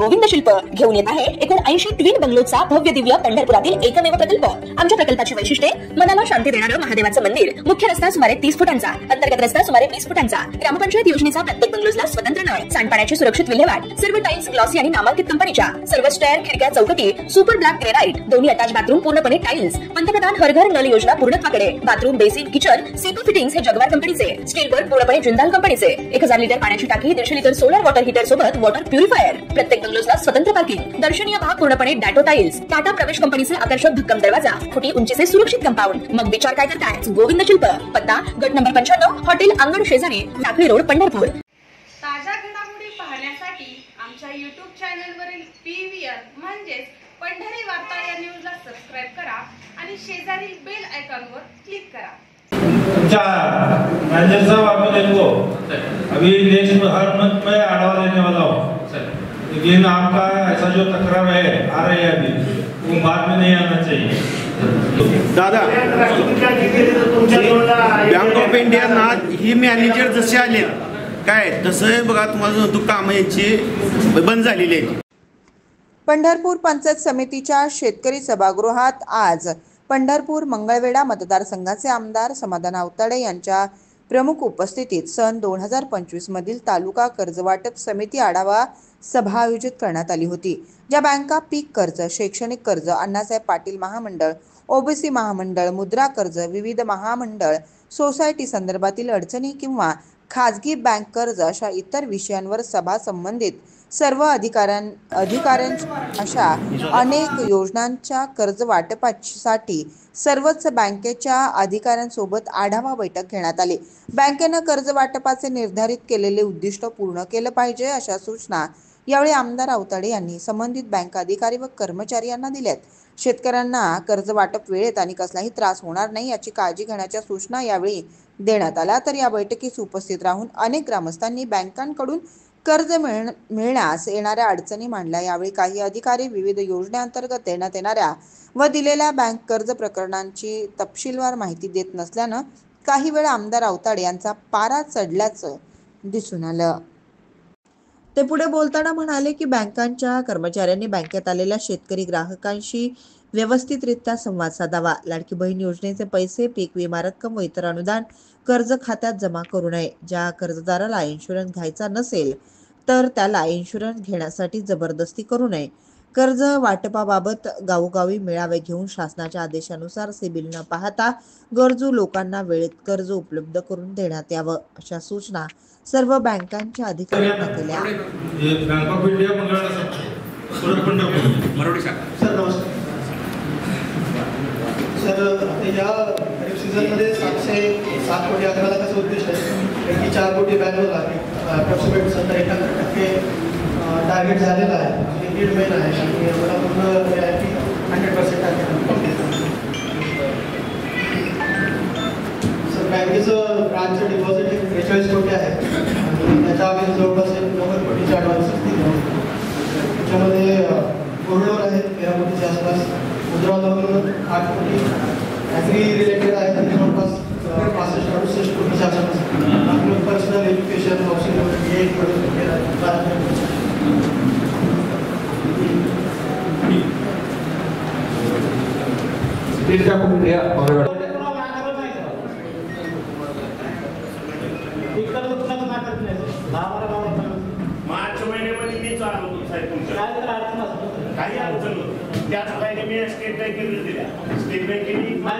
गोविंद शिल्प घेऊन येत आहे एकूण 80 ट्विन बंगलोचा भव्य दिव्य पंढरपुरातील एकमेव प्रकल्प। आमच्या प्रकल्पाची वैशिष्ट्ये मनाला शांती देणारं महादेवाचं मंदिर, मुख्य रस्ता सुमारे 30 फुटांचा, अंतर्गत रस्ता सुमारे 20 फुटांचा, ग्रामपंचायत योजनेचा प्रत्येक बंगलोजला स्वतंत्र नळ, सांडपाण्याची सुरक्षित विल्हेवाट, सर्व टाइल्स ग्लॉसी आणि नामांकित कंपनीच्या, सर्व स्टेअर, खिडक्या, चौकटी सुपर ब्लॅक ग्रेनाइट, दोन्ही अटॅच बाथरूम पूर्णपणे टाइल्स, पंतप्रधान हर घर नळ योजना पूर्णत्वाकडे, bathroom, basin, kitchen, CP fittings हे जगवार कंपनीचे, स्टील वर्क पूर्णपणे जिंदाल कंपनीचे, 1000 लिटर पाण्याची टाकी, 150 लिटर सोलर वॉटर हीटर सोबत वॉटर प्युरिफायर, प्रत्येक बंगलोजला स्वतंत्र पार्किंग, दर्शनीय भाग पूर्णपणे डॅटो टाइल्स, टाटा प्रवेश कंपनीचे आकर्षक भक्कम दरवाजा, फुटी उंचीचे सुरक्षित कंपाऊंड। मग विचार काय करताय? गोविंद शिल्प, पत्ता गट नंबर 95, हॉटेल अंगण शेजारी, टाकळी रोड, पंढरपूर। ताज्या घडामोडी पाहण्यासाठी आमच्या YouTube चॅनलवरील PVR म्हणजेच पंढरी वार्ता या न्यूजला सबस्क्राइब करा आणि शेजारील बेल आयकॉनवर क्लिक करा। मैनेजर साहब आपको देखो अभी नेक्स्ट हर मंथ में आढ़वा लेने वाला हूँ, लेकिन आपका ऐसा जो तकरार है आ रही है अभी वो बाद में नहीं आना चाहिए। दादा बँक ऑफ इंडिया ना ही मॅनेजर जसे आले काय तसं बघा तुम्हाला सांगतो कामं यांची बंद झालेली आहे। पंढरपूर पंचायत समितीच्या शेतकरी सभागृहात आज पंढरपूर मंगळवेढा मतदारसंघाचे आमदार समाधान आवताडे यांच्या प्रमुख उपस्थितीत सन 2025 मधील तालुका कर्जवाटप समिती आढावा सभा आयोजित करण्यात आली होती। ज्या बँका पीक कर्ज, शैक्षणिक कर्ज, अण्णासाहेब पाटील महामंडळ, ओबीसी महामंडळ, मुद्रा कर्ज, विविध महामंडळ, सोसायटी संदर्भातील अडचणी किंवा खाजगी बँक कर्ज अशा इतर विषयांवर सभा संबंधित सर्व अधिकाऱ्यांच्या अशा अनेक योजनांच्या कर्ज वाटपासाठी सर्वच बँकेच्या अधिकाऱ्यांसोबत आढावा बैठक घेण्यात आली। बँकेनं कर्ज वाटपाचे निर्धारित केलेले उद्दिष्ट पूर्ण केलं पाहिजे अशा सूचना यावेळी आमदार आवताडे यांनी संबंधित बँक अधिकारी व कर्मचारी यांना दिल्यात। शेतकऱ्यांना कर्ज वाटप वेळेत आणि कसलाही त्रास होणार नाही याची काळजी घेण्याच्या सूचना यावेळी देण्यात आल्या। तर या बैठकीस उपस्थित राहून अनेक ग्रामस्थांनी बँकांकडून कर्ज मिळण्यास येणाऱ्या अडचणी मांडल्या। यावेळी काही अधिकारी विविध योजनेअंतर्गत देण्यात येणाऱ्या व दिलेल्या बँक कर्ज प्रकरणांची तपशीलवार माहिती देत नसल्यानं काही वेळ आमदार आवताडे यांचा पारा चढल्याचं दिसून आलं। ते पुढे बोलताना म्हणाले की बँकांच्या कर्मचाऱ्यांनी बँकेत आलेल्या शेतकरी ग्राहकांशी व्यवस्थितरित्या संवाद साधावा। लाडकी बहीण योजनेचे पैसे, पीक विमा रक्कम व इतर अनुदान कर्ज खात्यात जमा करू नये। ज्या कर्जदाराला इन्शुरन्स घ्यायचा नसेल तर त्याला इन्शुरन्स घेण्यासाठी जबरदस्ती करू नये। कर्ज वाटपाबाबत गावोगावी मेळावे घेऊन शासनाच्या आदेशानुसार सिबिल न पाहता गरजू लोकांना वेळेत कर्ज उपलब्ध करून देण्यात यावं अशा सूचना सर्व बँकांच्या अधिकाऱ्यांना केल्या। बँक ऑफ इंडिया सर या खरीप सीझनमध्ये 707 कोटी 11 लाखाचं उद्दिष्ट आहे, पैकी 4 कोटी बँकला अप्रॉक्सिमेट 70-71% टार्गेट झालेला आहे। 1.5 महिना आहे आणि मला पूर्ण 100% टार्गेट सर बँकेचं ब्रांचचं डिपॉझिट 43 कोटी आहे आणि त्याच्या अगेन्स्ट जवळपास 90 कोटीचे ॲडव्हान्स असतील। त्याच्यामध्ये कोरोनावर आहेत 13 कोटीच्या आसपास, मुद्रा लोन 8 कोटी, ॲग्री रिलेटेड आहे जवळपास 65-68 कोटीच्या आसपास, आपलं पर्सनल एज्युकेशन, हाऊसिंग हे 1 कोटी मार्च महिन्यामध्ये मी चालू होतो साहेब तुमच्या काही अडचण होती त्याच पाहिजे मी स्टेट बँकेकडे दिल्या। स्टेट बँकेने काय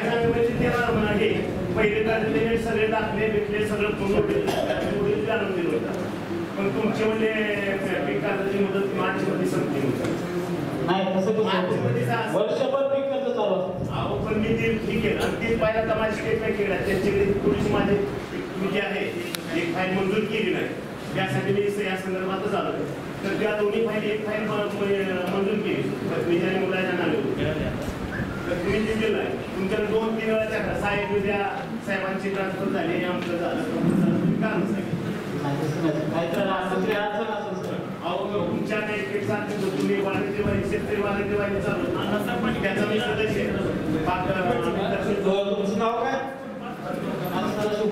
सांगितलं म्हणजे त्याला हे पहिले काढलेले सगळे दाखले भेटले सगळं पूर्ण जाणून दिलं होतं, पण तुमचे म्हणजे पीक कर्जाची मुदत मार्चमध्ये संपली होती। वर्षभर पीक कर्ज चालू अहो पण मी ते ठीक आहे आणि ते पहिल्यांदा माझी स्टेट बँकेकडे त्यांच्याकडे थोडीशी माझी जी आहे एक फाईल मंजूर केली नाही, त्यासाठी मी या संदर्भातच आलो। तर त्या दोन्ही फाईल एक फाईल मंजूर केली तर मी ज्याने मुलांना नावे तर तुम्ही जे दिलं आहे तुमच्याकडे 2-3 वेळा त्या साहेब उद्या साहेबांची ट्रान्सफर झाली आमचं झालं कारण अहो तुमच्या काही सारखे तुम्ही वाणिज्यवाणी शेतकरी वाणिज्यवाणी चालू त्याचा मी सदस्य तुमचं नाव काय? सदाशिव